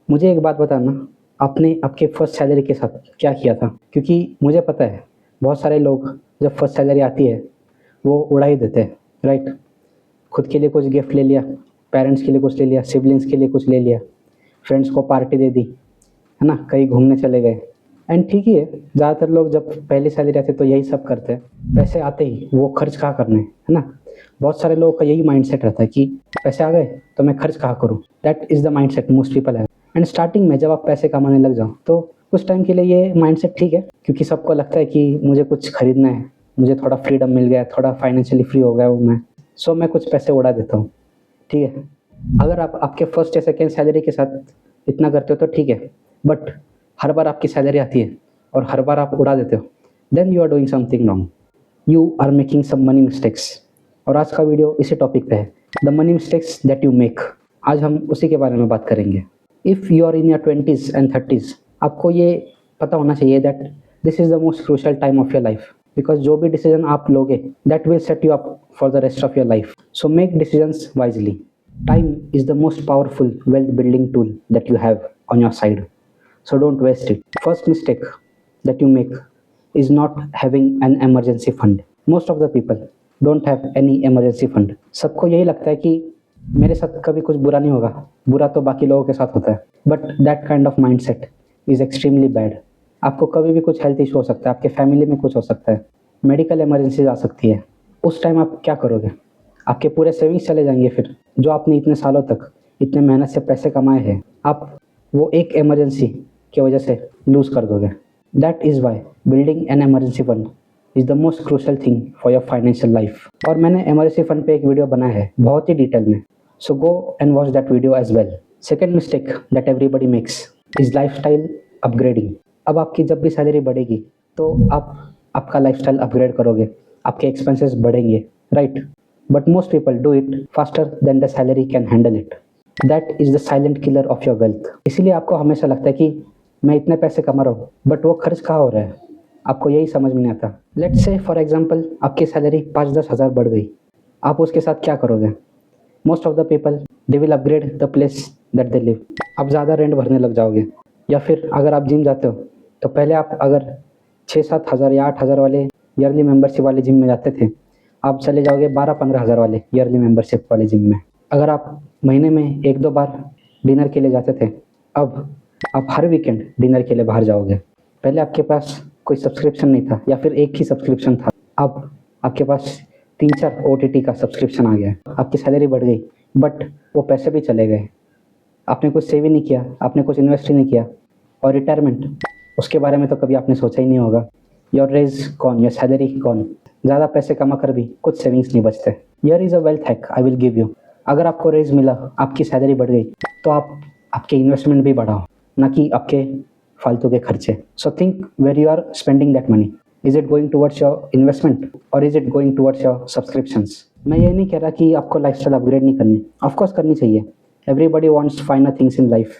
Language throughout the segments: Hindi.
मुझे एक बात बताना, आपने आपके फर्स्ट सैलरी के साथ क्या किया था? क्योंकि मुझे पता है, बहुत सारे लोग जब फर्स्ट सैलरी आती है, वो उड़ा ही देते हैं, राइट? खुद के लिए कुछ गिफ्ट ले लिया, पेरेंट्स के लिए कुछ ले लिया, सिबलिंग्स के लिए कुछ ले लिया, फ्रेंड्स को पार्टी दे दी, है ना? कहीं घूमने चले गए। एंड ठीक ही है, ज़्यादातर लोग जब पहली सैलरी आती है तो यही सब करते हैं। पैसे आते ही वो खर्च कहाँ करने, है ना? बहुत सारे लोगों का यही माइंडसेट रहता है कि पैसे आ गए तो मैं खर्च कहाँ करूँ। That is the mindset most people have. And starting में जब आप पैसे कमाने लग जाओ तो कुछ टाइम के लिए ये माइंडसेट ठीक है, क्योंकि सबको लगता है कि मुझे कुछ खरीदना है, मुझे थोड़ा फ्रीडम मिल गया है, थोड़ा फाइनेंशियली फ्री हो गया हूँ मैं, सो मैं कुछ पैसे उड़ा देता हूँ, ठीक है? अगर आप आपके फर्स्ट या सेकेंड सैलरी के साथ इतना करते हो तो ठीक है, बट हर बार आपकी सैलरी आती है और हर बार आप उड़ा देते हो, then you are doing something wrong, you are making some money mistakes. और आज का वीडियो इसी टॉपिक पे है, the money mistakes that you make. आज हम उसी के बारे में बात करेंगे। If you are in your 20s and 30s, आपको ये पता होना चाहिए that this is the most crucial time of your life, because जो भी डिसीजन आप लोगे that will set you up for the rest of your life. So make decisions wisely. Time is the most powerful wealth building tool that you have on your side. So don't waste it. First mistake that you make is not having an emergency fund. Most of the people don't have any emergency fund. सबको यही लगता है कि मेरे साथ कभी कुछ बुरा नहीं होगा, बुरा तो बाकी लोगों के साथ होता है। But that kind of mindset is extremely bad. आपको कभी भी कुछ हेल्थ इशू हो सकता है, आपके फैमिली में कुछ हो सकता है, मेडिकल इमरजेंसी आ सकती है। उस टाइम आप क्या करोगे? आपके पूरे सेविंग्स चले जाएंगे। फिर जो आपने इतने सालों तक इतने मेहनत से पैसे कमाए हैं, आप वो एक इमरजेंसी की वजह से लूज़ कर दोगे। That is Y building an emergency fund is the most crucial thing for your financial life. और मैंने इमरजेंसी फंड पे एक वीडियो बनाया है बहुत ही डिटेल में, so go and watch that video as well. Second mistake that everybody makes is lifestyle upgrading. अब आपकी जब भी सैलरी बढ़ेगी तो आप आपका लाइफ स्टाइल अपग्रेड करोगे, आपके एक्सपेंसेस बढ़ेंगे, right? But most people do it faster than the salary can handle it. That is the silent killer of your wealth. इसीलिए आपको हमेशा लगता है कि मैं इतने पैसे कमा रहा हूँ, बट वो खर्च कहाँ हो रहा है, आपको यही समझ में नहीं आता। लेट्स से फॉर एग्जाम्पल आपकी सैलरी 5-10 हज़ार बढ़ गई, आप उसके साथ क्या करोगे? Most of the people they will upgrade the place that they live. आप ज़्यादा रेंट भरने लग जाओगे, या फिर अगर आप जिम जाते हो तो पहले आप अगर 6-7 हज़ार या 8 हज़ार वाले ईयरली मेंबरशिप वाले जिम में जाते थे, आप चले जाओगे 12-15 हज़ार वाले ईयरली मेंबरशिप वाले जिम में। अगर आप महीने में 1-2 बार डिनर के लिए जाते थे, अब आप हर वीकेंड डिनर के लिए बाहर जाओगे। पहले आपके पास कोई सब्सक्रिप्शन नहीं था, या फिर एक ही सब्सक्रिप्शन था, अब आपके पास 3-4 OTT का सब्सक्रिप्शन आ गया है। आपकी सैलरी बढ़ गई, बट वो पैसे भी चले गए। आपने कुछ सेव ही नहीं किया, आपने कुछ इन्वेस्ट ही नहीं किया। और रिटायरमेंट, उसके बारे में तो कभी आपने सोचा ही नहीं होगा। योर रेज कौन, योर सैलरी कौन, ज़्यादा पैसे कमा कर भी कुछ सेविंग्स नहीं बचते। Here is a wealth hack I will give you. अगर आपको रेज मिला, आपकी सैलरी बढ़ गई, तो आप आपके इन्वेस्टमेंट भी बढ़ाओ, ना कि आपके फालतू के खर्चे। So think where you are spending that money, is it going towards your investment और is it going towards your subscriptions? मैं ये नहीं कह रहा कि आपको लाइफस्टाइल अपग्रेड नहीं करनी, ऑफकोर्स करनी चाहिए। Everybody wants फाइनर things in life,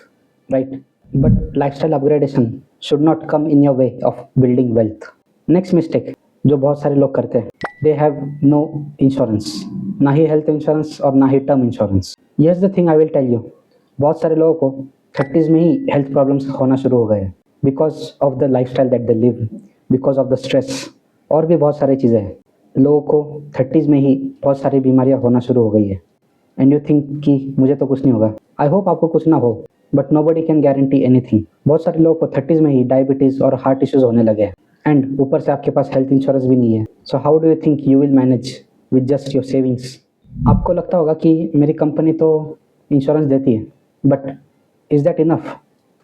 right? But lifestyle upgradation should not come in your way of building wealth. Next mistake जो बहुत सारे लोग करते हैं, दे हैव नो इंश्योरेंस, ना ही हेल्थ इंश्योरेंस और ना ही term insurance. Yes the thing I will tell you, बहुत सारे लोगों को 30s में ही हेल्थ प्रॉब्लम्स होना शुरू हो गए हैं, because of the life style that they live, because of the stress, और भी बहुत सारी चीज़ें हैं। लोगों को 30s में ही बहुत सारी बीमारियाँ होना शुरू हो गई है। एंड यू थिंक कि मुझे तो कुछ नहीं होगा। आई होप आपको कुछ ना हो, but nobody can guarantee anything. बहुत सारे लोगों को 30s में ही डायबिटीज़ और हार्ट इश्यूज होने लगे हैं, एंड ऊपर से आपके पास हेल्थ इंश्योरेंस भी नहीं है। So how do you think you will manage with just your savings? आपको लगता होगा कि मेरी कंपनी तो इंश्योरेंस देती है, but is that enough?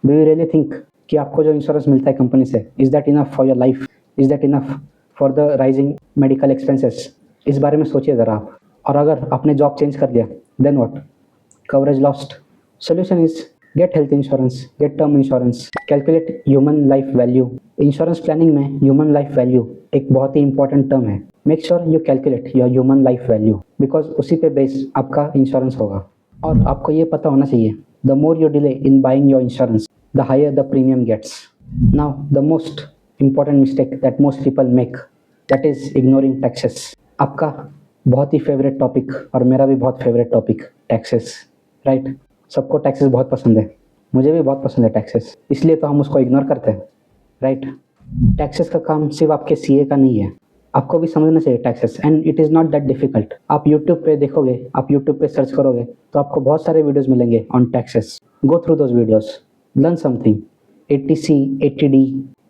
Do you really think कि आपको जो इंश्योरेंस मिलता है कंपनी से, is that enough for your life? Is that enough for the rising medical expenses? इस बारे में सोचिए ज़रा आप। और अगर आपने जॉब चेंज कर दिया, then what? Coverage lost. Solution is get health insurance, get term insurance, calculate human life value. Insurance planning में ह्यूमन लाइफ वैल्यू एक बहुत ही इंपॉर्टेंट टर्म है। Make sure you calculate your human life value, because उसी पे बेस आपका इंश्योरेंस होगा। और आपको ये पता होना चाहिए, the more you delay in buying your insurance, the higher the premium gets. Now the most important mistake that most people make, that is ignoring taxes. आपका बहुत ही फेवरेट टॉपिक और मेरा भी बहुत फेवरेट टॉपिक, टैक्सेस, राइट? सबको टैक्सेस बहुत पसंद है, मुझे भी बहुत पसंद है टैक्सेस, इसलिए तो हम उसको इग्नोर करते हैं, राइट। टैक्सेस का काम सिर्फ आपके सीए का नहीं है, आपको भी समझना चाहिए taxes, and it is not that difficult. आप यूट्यूब पे देखोगे, आप यूट्यूब पे सर्च करोगे तो आपको बहुत सारे वीडियोस मिलेंगे on taxes. Go through those videos, learn something. Eighty C, eighty D,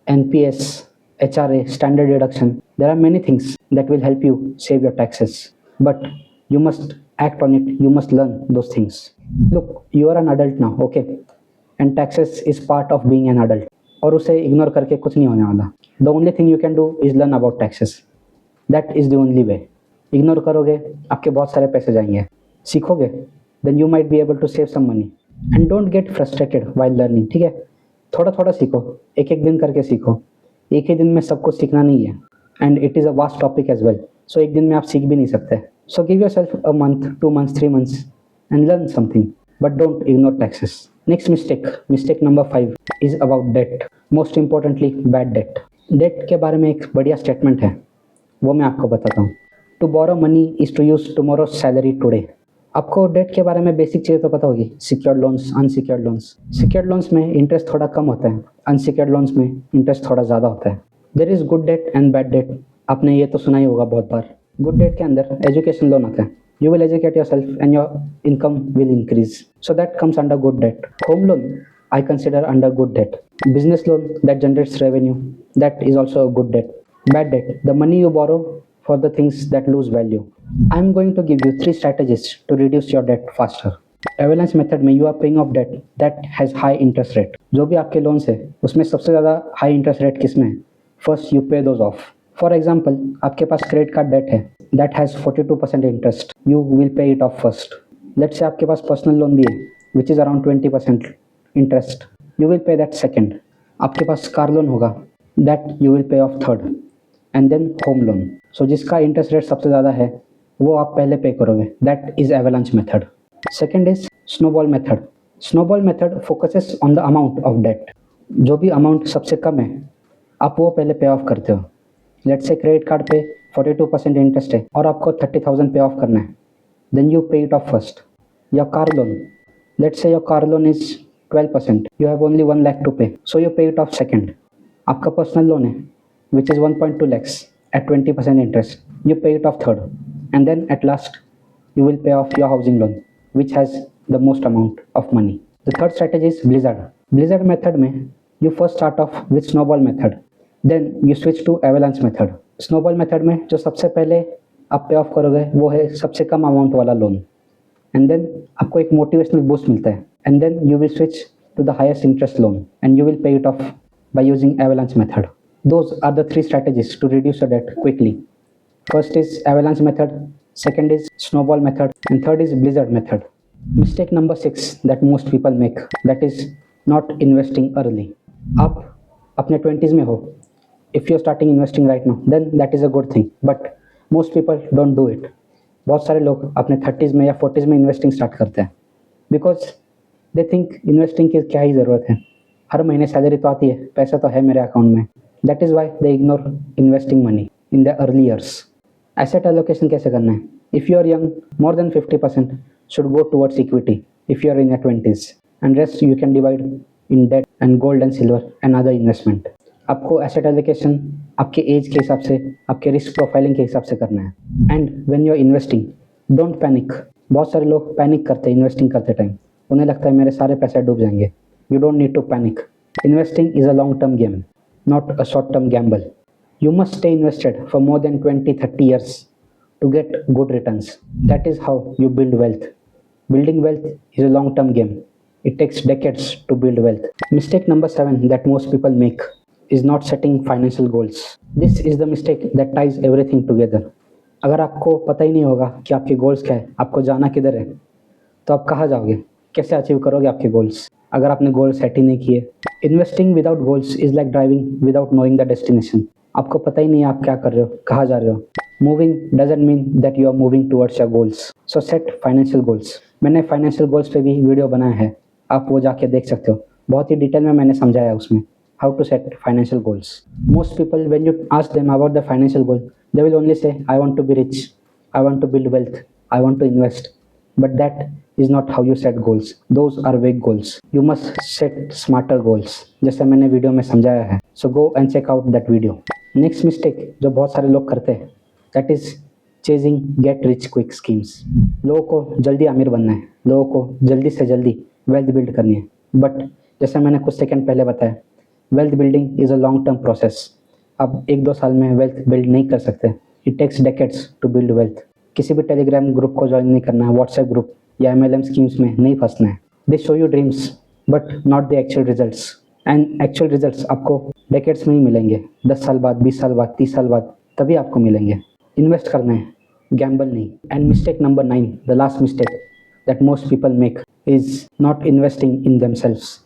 NPS, HRA, standard deduction, there are many things that will help you save your taxes, but you must act on it, you must learn those things. Look, you are an adult now, okay, and taxes is part of being an adult, और उसे इग्नोर करके कुछ नहीं होने वाला। The only thing you can do is learn about taxes, that is the only way. Ignore करोगे आपके बहुत सारे पैसे जाएंगे, सीखोगे then you might be able to save some money, and don't get frustrated while learning, ठीक है। थोड़ा थोड़ा सीखो, एक एक दिन करके सीखो, एक ही दिन में सब कुछ सीखना नहीं है, and it is a vast topic as well, so एक दिन में आप सीख भी नहीं सकते। So give yourself a month, 2 months, 3 months and learn something, but don't ignore taxes. Next mistake number 5 is about debt. Most importantly, bad debt. Debt के बारे में एक बढ़िया स्टेटमेंट है, वो मैं आपको बताता हूँ। To borrow money is to use tomorrow's salary today. आपको डेट के बारे में बेसिक चीज़ें तो पता होगी, secured loans, unsecured loans. Secured loans में इंटरेस्ट थोड़ा कम होता है, अनसिक्योर्ड लोन्स में इंटरेस्ट थोड़ा ज़्यादा होता है। There is good debt and bad debt, आपने ये तो सुना ही होगा बहुत बार। गुड डेट के अंदर एजुकेशन लोन आता है, you will educate yourself and your income will increase, so that comes under good debt. Home loan I consider under good debt. Business loan that generates revenue, that is also a good debt. Bad debt, the money you borrow for the things that lose value. I am going to give you 3 strategies to reduce your debt faster. Avalanche method में you are paying of date that has high interest rate. जो भी आपके लोन्स है उसमें सबसे ज़्यादा हाई इंटरेस्ट रेट किस में है? First you pay those off. For example, आपके पास क्रेडिट कार्ड डेट है that has 42% interest, you will pay it off first. Let's say आपके पास पर्सनल लोन भी है which is around 20% interest, you will pay that second. आपके पास कार लोन होगा that you will pay off third, and then home loan. So जिसका इंटरेस्ट रेट सबसे ज़्यादा है वो आप पहले पे करोगे, that is avalanche method. Second is snowball method. Snowball method focuses on the amount of debt. जो भी अमाउंट सबसे कम है आप वो पहले पे ऑफ करते हो। लेट्स से क्रेडिट कार्ड पे 42% इंटरेस्ट है और आपको 30,000 पे ऑफ करना है, then you pay it off first. Your car loan, let's say your car loan is 12%, you have only 1 lakh to pay, so you pay it off second. आपका पर्सनल लोन है which is 1.2 lakhs at 20% interest, you pay it off third, and then at last you will pay off your housing loan which has the most amount of money. The third strategy is blizzard. Blizzard method में you first start off with snowball method, then you switch to avalanche method. snowball method में जो सबसे पहले आप पे ऑफ करोगे वो है सबसे कम अमाउंट वाला लोन, एंड देन आपको एक मोटिवेशनल बूस्ट मिलता है, and then you will switch to the highest interest loan and you will pay it off by using avalanche method. Those are the 3 strategies to reduce your debt quickly. First is avalanche method, second is snowball method, and third is blizzard method. Mistake number 6 that most people make, that is not investing early. आप अपने 20s में हो, if you're starting investing right now then that is a good thing, but most people don't do it. बहुत सारे लोग अपने 30s में या 40s में इन्वेस्टिंग स्टार्ट करते हैं बिकॉज दे थिंक इन्वेस्टिंग की क्या ही ज़रूरत है, हर महीने सैलरी तो आती है, पैसा तो है मेरे अकाउंट में। That is why they ignore investing money in the early years. Asset allocation कैसे करना है? If you are young, more than 50% should go towards equity if you are in your 20s, and rest you can divide in debt and gold and silver and other investment. आपको एसेट एलोकेशन आपके एज के हिसाब से, आपके रिस्क प्रोफाइलिंग के हिसाब से करना है। And when you are investing, don't panic. बहुत सारे लोग पैनिक करते हैं इन्वेस्टिंग करते टाइम, उन्हें लगता है मेरे सारे पैसे डूब जाएंगे। You don't need to panic. Investing is a long term game, not a short term gamble. You must stay invested for more than 20-30 years to get good returns. That is how you build wealth. Building wealth is a long term game. It takes decades to build wealth. Mistake number 7 that most people make is not setting financial goals. This is the mistake that ties everything together. अगर आपको पता ही नहीं होगा कि आपके गोल्स क्या है, आपको जाना किधर है, तो आप कहाँ जाओगे, कैसे अचीव करोगे आपके गोल्स अगर आपने गोल सेट ही नहीं किए? Investing without goals is like driving without knowing the destination. आपको पता ही नहीं आप क्या कर रहे हो, कहाँ जा रहे हो। Moving doesn't mean that you are moving towards your goals. So set financial goals. मैंने फाइनेंशियल गोल्स पे भी वीडियो बनाया है, आप वो जाके देख सकते हो, बहुत ही डिटेल में मैंने समझाया उसमें how to set financial goals. Most people when you ask them about the financial goal, they will only say I want to be rich, I want to build wealth, I want to invest, but that is not how you set goals. Those are vague goals. You must set smarter goals. जैसे मैंने वीडियो में समझाया है. So go and check out that video. Next mistake जो बहुत सारे लोग करते हैं, that is chasing get rich quick schemes. लोगों को जल्दी अमीर बनना है, लोगों को जल्दी से जल्दी वेल्थ बिल्ड करनी है. बट जैसे मैंने कुछ सेकंड पहले बताया, wealth building is a long term process. आप 1-2 साल में वेल्थ बिल्ड नहीं कर सकते. It takes decades to build wealth. किसी भी टेलीग्राम ग्रुप को ज्वाइन नहीं करना है, व्हाट्सएप ग्रुप या MLM स्कीम्स में नहीं फंसना है. They show you dreams but not the actual results. And actual results आपको डेकेड्स में ही मिलेंगे. 10 साल बाद, 20 साल बाद, 30 साल बाद तभी आपको मिलेंगे. इन्वेस्ट करना है, गैम्बल नहीं. And mistake number 9, the last mistake that most people make is not investing in themselves,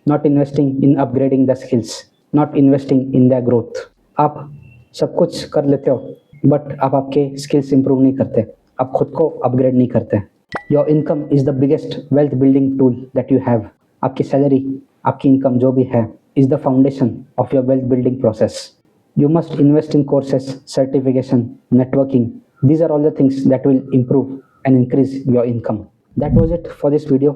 not investing in upgrading the skills, not investing in the growth. आप सब कुछ कर लेते हो बट आप आपके स्किल्स इंप्रूव नहीं करते, आप खुद को अपग्रेड नहीं करते. Your income is the biggest wealth building tool that you have. आपकी सैलरी, आपकी इनकम जो भी है, is the foundation of your wealth building process. You must invest in courses, certification, networking. These are all the things that will improve and increase your income. That was it for this video.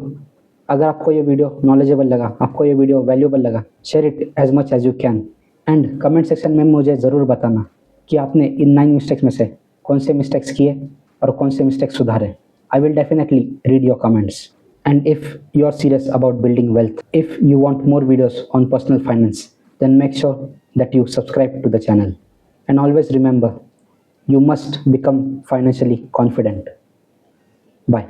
अगर आपको ये वीडियो नॉलेजेबल लगा, आपको ये वीडियो वैल्यूएबल लगा, share it as much as you can. And comment section में मुझे ज़रूर बताना कि आपने इन 9 मिस्टेक्स में से कौन से मिस्टेक्स किए और कौन से मिस्टेक्स सुधारे. I will definitely read your comments. And if you are serious about building wealth, if you want more videos on personal finance, then make sure that you subscribe to the channel. And always remember, you must become financially confident. Bye.